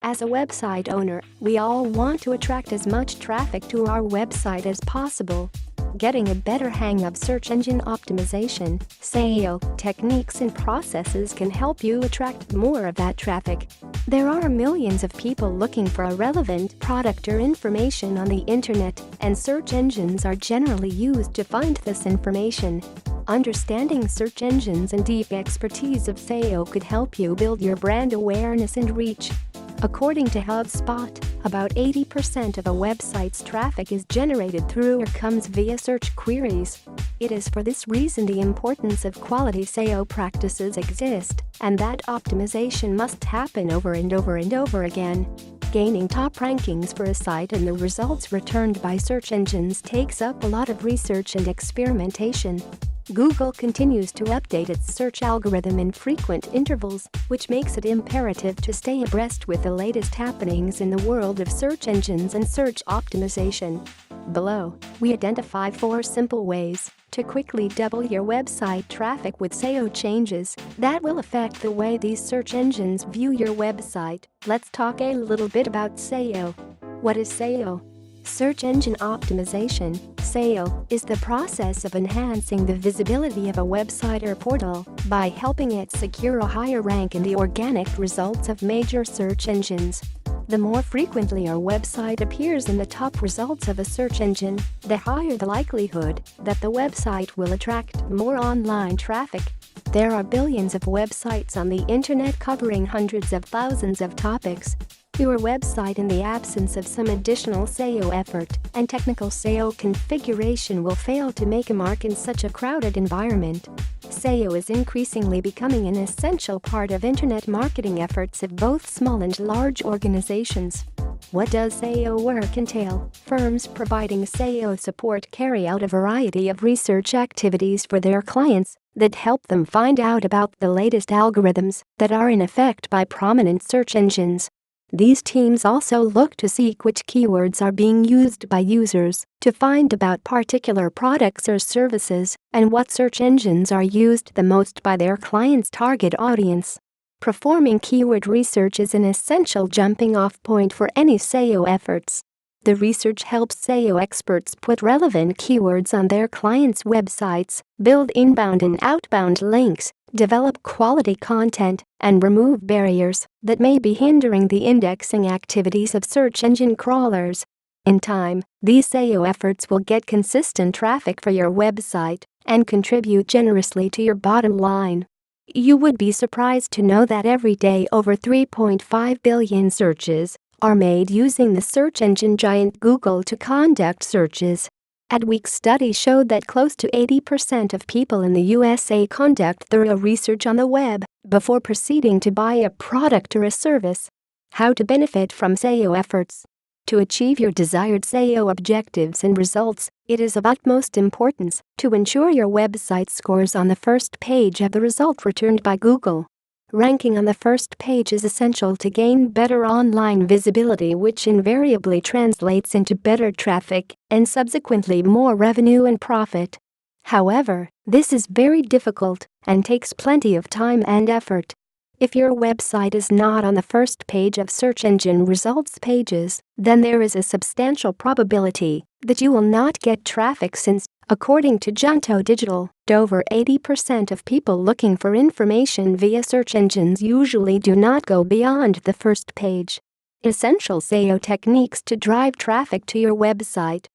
As a website owner, we all want to attract as much traffic to our website as possible. Getting a better hang of search engine optimization, SEO, techniques and processes can help you attract more of that traffic. There are millions of people looking for a relevant product or information on the internet, and search engines are generally used to find this information. Understanding search engines and deep expertise of SEO could help you build your brand awareness and reach. According to HubSpot, about 80% of a website's traffic is generated through or comes via search queries. It is for this reason the importance of quality SEO practices exist, and that optimization must happen over and over and over again. Gaining top rankings for a site and the results returned by search engines takes up a lot of research and experimentation. Google continues to update its search algorithm in frequent intervals, which makes it imperative to stay abreast with the latest happenings in the world of search engines and search optimization. Below, we identify 4 simple ways to quickly double your website traffic with SEO changes that will affect the way these search engines view your website. Let's talk a little bit about SEO. What is SEO? Search engine optimization, SEO, is the process of enhancing the visibility of a website or portal by helping it secure a higher rank in the organic results of major search engines. The more frequently our website appears in the top results of a search engine, the higher the likelihood that the website will attract more online traffic. There are billions of websites on the internet covering hundreds of thousands of topics. Your website, in the absence of some additional SEO effort and technical SEO configuration, will fail to make a mark in such a crowded environment. SEO is increasingly becoming an essential part of internet marketing efforts of both small and large organizations. What does SEO work entail? Firms providing SEO support carry out a variety of research activities for their clients that help them find out about the latest algorithms that are in effect by prominent search engines. These teams also look to see which keywords are being used by users to find about particular products or services and what search engines are used the most by their clients' target audience. Performing keyword research is an essential jumping-off point for any SEO efforts. The research helps SEO experts put relevant keywords on their clients' websites, build inbound and outbound links, develop quality content, and remove barriers that may be hindering the indexing activities of search engine crawlers. In time, these SEO efforts will get consistent traffic for your website and contribute generously to your bottom line. You would be surprised to know that every day over 3.5 billion searches are made using the search engine giant Google to conduct searches. Adweek's study showed that close to 80% of people in the USA conduct thorough research on the web before proceeding to buy a product or a service. How to benefit from SEO efforts? To achieve your desired SEO objectives and results, it is of utmost importance to ensure your website scores on the first page of the result returned by Google. Ranking on the first page is essential to gain better online visibility, which invariably translates into better traffic and subsequently more revenue and profit. However, this is very difficult and takes plenty of time and effort. If your website is not on the first page of search engine results pages, then there is a substantial probability that you will not get traffic since, according to Junto Digital, over 80% of people looking for information via search engines usually do not go beyond the first page. Essential SEO techniques to drive traffic to your website.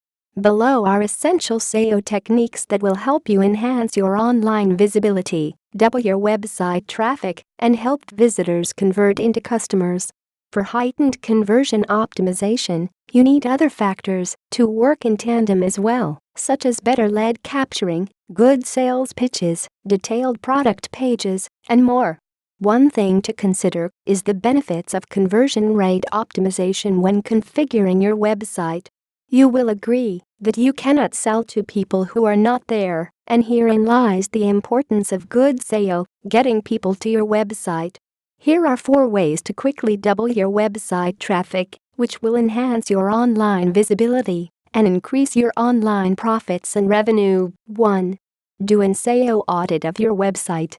Below are essential SEO techniques that will help you enhance your online visibility, double your website traffic, and help visitors convert into customers. For heightened conversion optimization, you need other factors to work in tandem as well, such as better lead capturing, good sales pitches, detailed product pages, and more. One thing to consider is the benefits of conversion rate optimization when configuring your website. You will agree that you cannot sell to people who are not there, and herein lies the importance of good SEO, getting people to your website. Here are 4 ways to quickly double your website traffic, which will enhance your online visibility and increase your online profits and revenue. 1. Do an SEO audit of your website.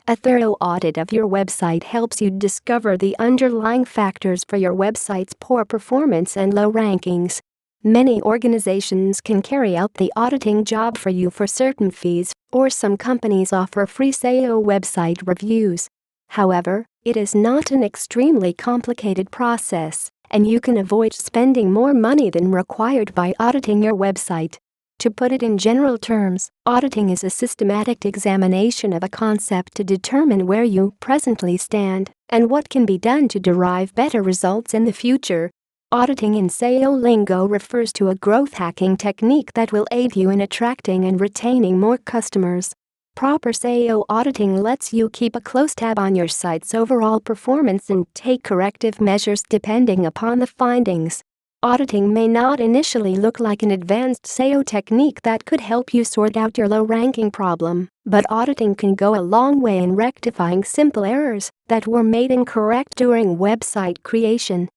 A thorough audit of your website helps you discover the underlying factors for your website's poor performance and low rankings. Many organizations can carry out the auditing job for you for certain fees, or some companies offer free SEO website reviews. However, it is not an extremely complicated process, and you can avoid spending more money than required by auditing your website. To put it in general terms, auditing is a systematic examination of a concept to determine where you presently stand and what can be done to derive better results in the future. Auditing in SEO lingo refers to a growth hacking technique that will aid you in attracting and retaining more customers. Proper SEO auditing lets you keep a close tab on your site's overall performance and take corrective measures depending upon the findings. Auditing may not initially look like an advanced SEO technique that could help you sort out your low-ranking problem, but auditing can go a long way in rectifying simple errors that were made incorrect during website creation.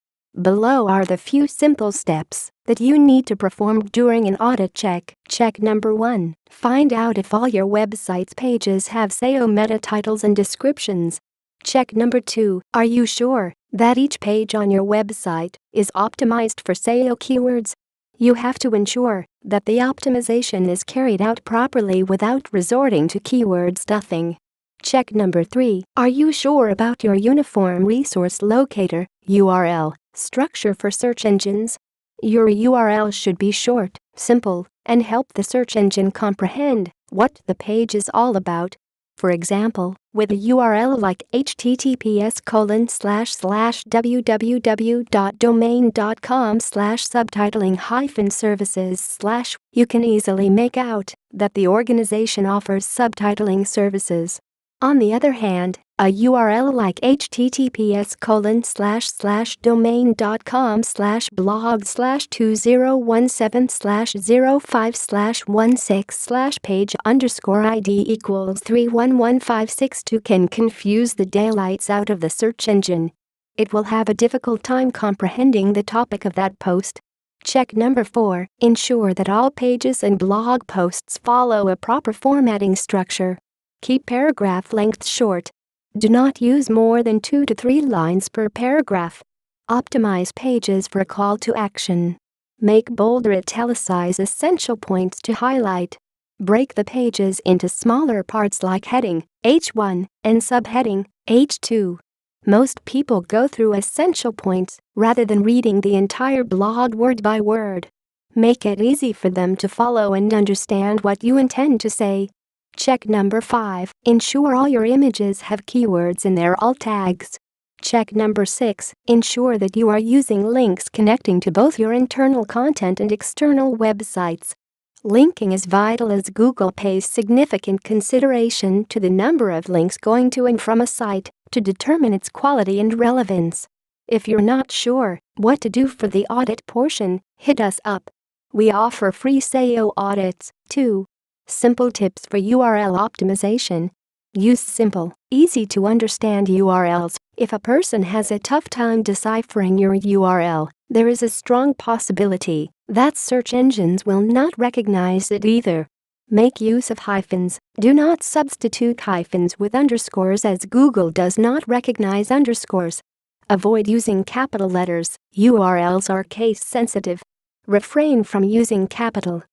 Below are the few simple steps that you need to perform during an audit check. Check number 1. Find out if all your website's pages have SEO meta titles and descriptions. Check number 2. Are you sure that each page on your website is optimized for SEO keywords? You have to ensure that the optimization is carried out properly without resorting to keyword stuffing. Check number 3. Are you sure about your Uniform Resource Locator (URL) structure for search engines? Your URL should be short, simple, and help the search engine comprehend what the page is all about. For example, with a URL like https://www.domain.com/subtitling-services/ you can easily make out that the organization offers subtitling services. On the other hand, a URL like https://domain.com/blog/2017/05/page_id=31156 can confuse the daylights out of the search engine. It will have a difficult time comprehending the topic of that post. Check number 4. Ensure that all pages and blog posts follow a proper formatting structure. Keep paragraph length short. Do not use more than 2 to 3 lines per paragraph. Optimize pages for call to action. Make bold or italicize essential points to highlight. Break the pages into smaller parts like heading, H1, and subheading, H2. Most people go through essential points rather than reading the entire blog word by word. Make it easy for them to follow and understand what you intend to say. Check number 5. Ensure all your images have keywords in their alt tags. Check number 6. Ensure that you are using links connecting to both your internal content and external websites. Linking is vital as Google pays significant consideration to the number of links going to and from a site to determine its quality and relevance. If you're not sure what to do for the audit portion, hit us up. We offer free SEO audits, too. Simple tips for URL optimization. Use simple, easy-to-understand URLs. If a person has a tough time deciphering your URL, there is a strong possibility that search engines will not recognize it either. Make use of hyphens. Do not substitute hyphens with underscores as Google does not recognize underscores. Avoid using capital letters. URLs are case-sensitive. Refrain from using capital,